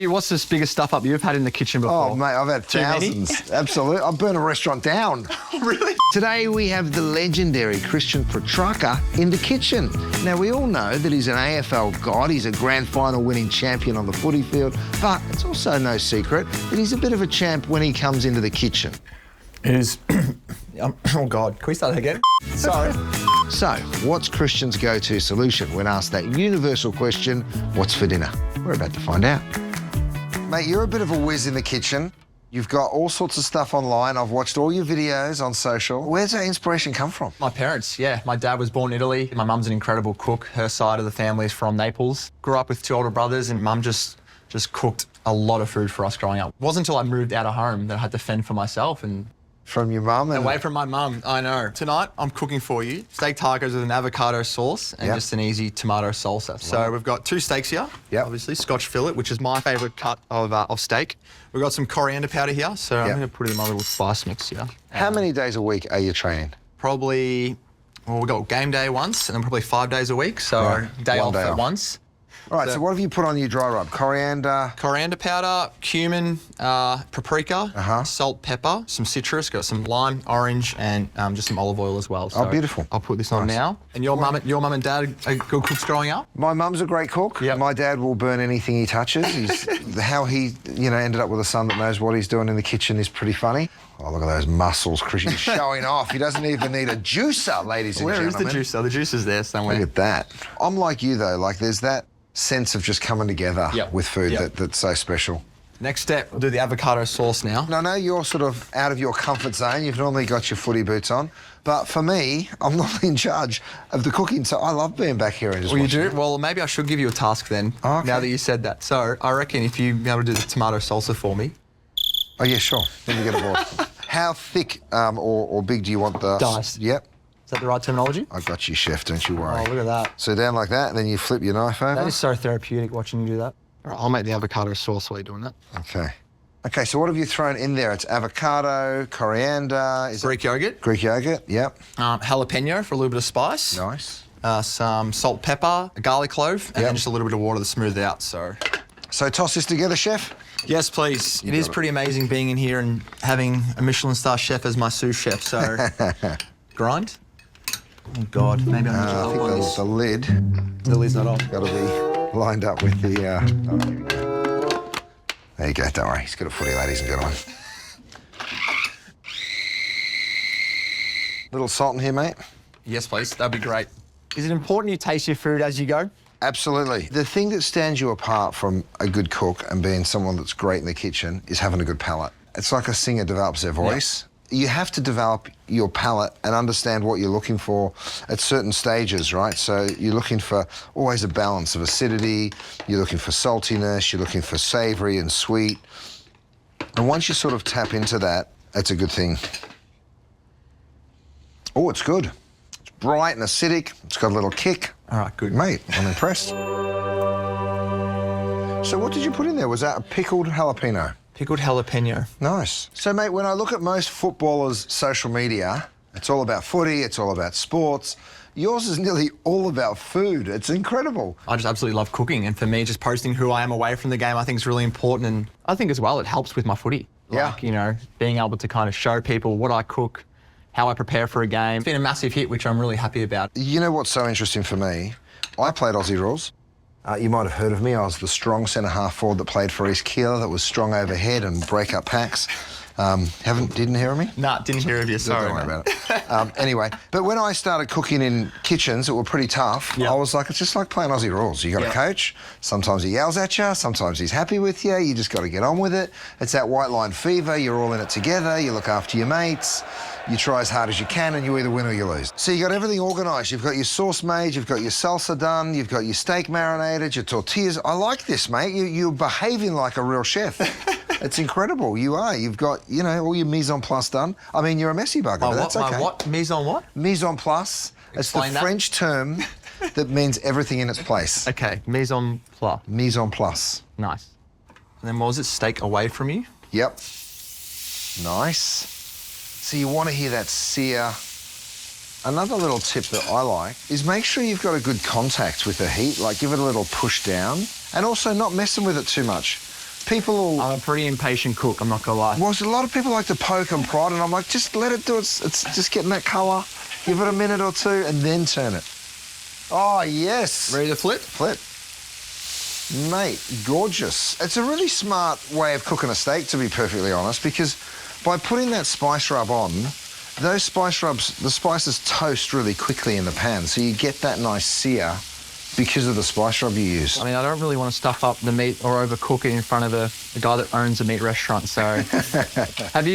What's the biggest stuff up you've had in the kitchen before? Oh, mate, I've had thousands. Absolutely. I've burnt a restaurant down. Really? Today we have the legendary Christian Petracca in the kitchen. Now, we all know that he's an AFL god. He's a grand final winning champion on the footy field, but it's also no secret that he's a bit of a champ when he comes into the kitchen. It is... oh, God. Can we start again? Sorry. So, what's Christian's go-to solution when asked that universal question, what's for dinner? We're about to find out. Mate, you're a bit of a whiz in the kitchen. You've got all sorts of stuff online. I've watched all your videos on social. Where's that inspiration come from? My parents, yeah. My dad was born in Italy. My mum's an incredible cook. Her side of the family is from Naples. Grew up with two older brothers, and mum just cooked a lot of food for us growing up. It wasn't until I moved out of home that I had to fend for myself and... From your mum? Away from my mum, I know. Tonight, I'm cooking for you steak tacos with an avocado sauce and just an easy tomato salsa. Wow. So we've got two steaks here, obviously, Scotch fillet, which is my favourite cut of steak. We've got some coriander powder here, so I'm going to put it in my little spice mix here. How many days a week are you training? Probably, well, we've got game day once, and then probably 5 days a week, so day off at once. All right, so what have you put on your dry rub? Coriander? Coriander powder, cumin, paprika, salt, pepper, some citrus, got some lime, orange, and just some olive oil as well. So beautiful. I'll put this on now. And your mum and dad are good cooks growing up? My mum's a great cook. Yep. My dad will burn anything he touches. How he, ended up with a son that knows what he's doing in the kitchen is pretty funny. Oh, look at those muscles Christian's showing off. He doesn't even need a juicer, ladies and gentlemen. Where is the juicer? The juicer's there somewhere. Look at that. I'm like you, though. Like, there's that sense of just coming together with food that's so special. Next step, we'll do the avocado sauce now. No, you're sort of out of your comfort zone. You've normally got your footy boots on. But for me, I'm not in charge of the cooking, so I love being back here and just watching. You do? Well, maybe I should give you a task then, now that you said that. So I reckon if you'd be able to do the tomato salsa for me. Oh, yeah, sure. Let me get a board. How thick or big do you want the... Diced. Yep. Is that the right terminology? I got you, chef, don't you worry. Oh, look at that. So down like that, and then you flip your knife over. That is so therapeutic watching you do that. All right, I'll make the avocado sauce while you're doing that. Okay. Okay, so what have you thrown in there? It's avocado, coriander... Greek yogurt. Greek yogurt, yep. Jalapeno for a little bit of spice. Nice. Some salt, pepper, a garlic clove, and then just a little bit of water to smooth it out, so... So toss this together, chef? Yes, please. It is pretty amazing being in here and having a Michelin star chef as my sous chef, so... Grind. Oh, God, maybe I'm I think the lid... The lid's not on. Got to be lined up with the... There you go, don't worry. He's got a footy, ladies and gentlemen. Little salt in here, mate? Yes, please. That'd be great. Is it important you taste your food as you go? Absolutely. The thing that stands you apart from a good cook and being someone that's great in the kitchen is having a good palate. It's like a singer develops their voice. You have to develop your palate and understand what you're looking for at certain stages, right? So you're looking for always a balance of acidity, you're looking for saltiness, you're looking for savoury and sweet. And once you sort of tap into that, that's a good thing. Oh, it's good. It's bright and acidic. It's got a little kick. All right, good. Mate, I'm impressed. So what did you put in there? Was that a pickled jalapeno? Pickled jalapeno. Nice. So, mate, when I look at most footballers' social media, it's all about footy, it's all about sports. Yours is nearly all about food. It's incredible. I just absolutely love cooking, and for me, just posting who I am away from the game, I think is really important, and I think as well it helps with my footy. Like, being able to kind of show people what I cook, how I prepare for a game. It's been a massive hit, which I'm really happy about. You know what's so interesting for me? I played Aussie rules. You might have heard of me. I was the strong centre-half forward that played for East Keeler, that was strong overhead and break-up packs. Didn't hear of me? Nah, didn't hear of you, sorry. Don't worry about it. Anyway, but when I started cooking in kitchens that were pretty tough, I was like, it's just like playing Aussie rules. You got a coach, sometimes he yells at you, sometimes he's happy with you, you just got to get on with it. It's that white line fever, you're all in it together, you look after your mates, you try as hard as you can and you either win or you lose. So you got everything organised. You've got your sauce made, you've got your salsa done, you've got your steak marinated, your tortillas. I like this, mate. You're behaving like a real chef. It's incredible. You are. You've got, all your mise en place done. I mean, you're a messy bugger, but that's okay. What? Mise en what? Mise en place. Explain it's the French term that means everything in its place. Okay, mise en place. Mise en place. Nice. And then what was it? Steak away from you? Yep. Nice. So you want to hear that sear. Another little tip that I like is make sure you've got a good contact with the heat, like give it a little push down, and also not messing with it too much. people will... I'm a pretty impatient cook, I'm not gonna lie. Well, a lot of people like to poke and prod, and I'm like, just let it do it. It's just getting that colour. Give it a minute or two, and then turn it. Oh, yes. Ready to flip? Flip. Mate, gorgeous. It's a really smart way of cooking a steak, to be perfectly honest, because by putting that spice rub on, those spice rubs, the spices toast really quickly in the pan, so you get that nice sear because of the spice rub you use. I mean, I don't really want to stuff up the meat or overcook it in front of a guy that owns a meat restaurant, so...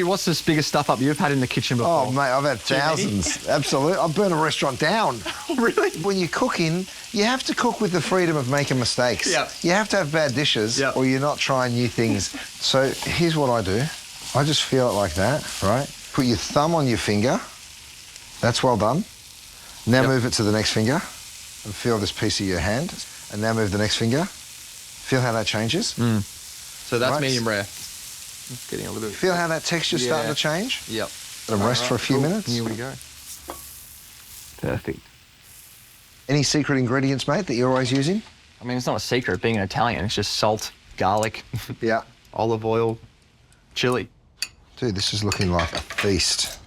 what's the biggest stuff up you've had in the kitchen before? Oh, mate, I've had thousands. Absolutely. I've burnt a restaurant down. Really? When you're cooking, you have to cook with the freedom of making mistakes. Yep. You have to have bad dishes, yep, or you're not trying new things. So here's what I do. I just feel it like that, right? Put your thumb on your finger. That's well done. Now yep, move it to the next finger. And feel this piece of your hand. And now move the next finger. Feel how that changes? So that's medium rare. It's getting a little bit... Feel how that texture's starting to change? Yep. Let them rest for a few minutes. Here we go. Perfect. Any secret ingredients, mate, that you're always using? I mean, it's not a secret, being an Italian. It's just salt, garlic, olive oil, chili. Dude, this is looking like a feast.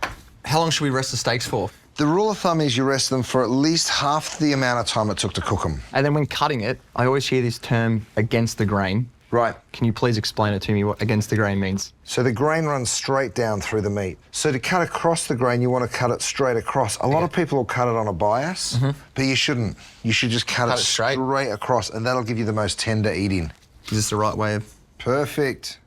How long should we rest the steaks for? The rule of thumb is you rest them for at least half the amount of time it took to cook them. And then when cutting it, I always hear this term, against the grain. Right. Can you please explain it to me, what against the grain means? So the grain runs straight down through the meat. So to cut across the grain, you want to cut it straight across. A lot of people will cut it on a bias, but you shouldn't. You should just cut it straight across, and that'll give you the most tender eating. Is this the right way of... Perfect.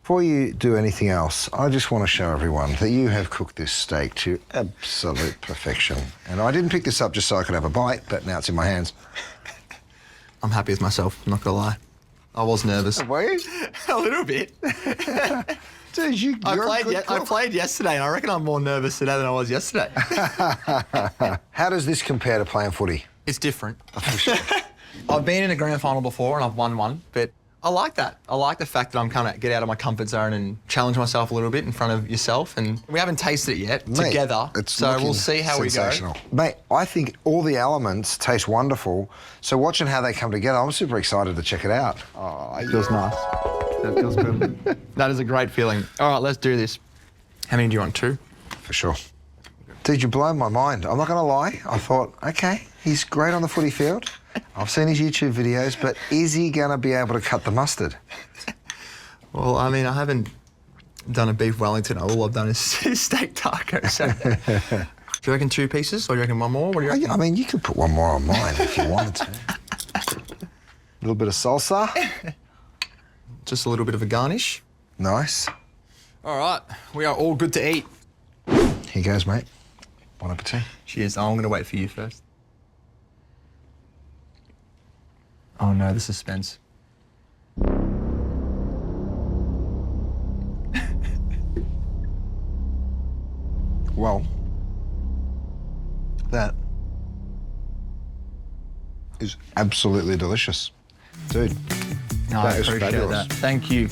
Before you do anything else, I just want to show everyone that you have cooked this steak to absolute perfection. And I didn't pick this up just so I could have a bite, but now it's in my hands. I'm happy with myself, I'm not gonna lie. I was nervous. Were you? A little bit. Dude, I played yesterday, and I reckon I'm more nervous today than I was yesterday. How does this compare to playing footy? It's different. I've been in a grand final before, and I've won one, but I like that. I like the fact that I'm kind of get out of my comfort zone and challenge myself a little bit in front of yourself. And we haven't tasted it yet together, so we'll see how we go. Mate, I think all the elements taste wonderful. So watching how they come together, I'm super excited to check it out. Oh, it feels nice. That feels good. That is a great feeling. All right, let's do this. How many do you want? 2? For sure. Dude, you're blowing my mind. I'm not going to lie. I thought, okay, he's great on the footy field. I've seen his YouTube videos, but is he going to be able to cut the mustard? Well, I mean, I haven't done a beef Wellington. All I've done is steak taco. So. Do you reckon 2 pieces, or do you reckon 1 more? What do you reckon? I mean, you could put 1 more on mine if you wanted to. A little bit of salsa. Just a little bit of a garnish. Nice. All right, we are all good to eat. Here goes, mate. Bon appetit. Cheers. I'm going to wait for you first. Oh no, the suspense. Well, that is absolutely delicious. Dude, no, I appreciate that. Thank you.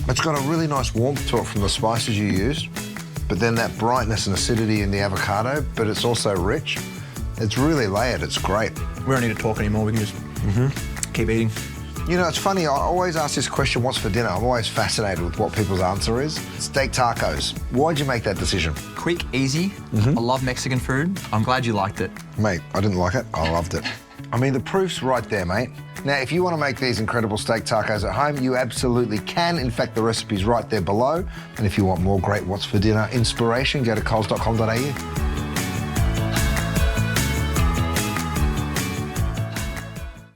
It's got a really nice warmth to it from the spices you used, but then that brightness and acidity in the avocado, but it's also rich. It's really layered, it's great. We don't need to talk anymore, we can just keep eating. You know, it's funny, I always ask this question, what's for dinner? I'm always fascinated with what people's answer is. Steak tacos. Why'd you make that decision? Quick, easy. I love Mexican food. I'm glad you liked it. Mate, I didn't like it. I loved it. I mean, the proof's right there, mate. Now, if you want to make these incredible steak tacos at home, you absolutely can. In fact, the recipe's right there below. And if you want more great What's for Dinner inspiration, go to coles.com.au.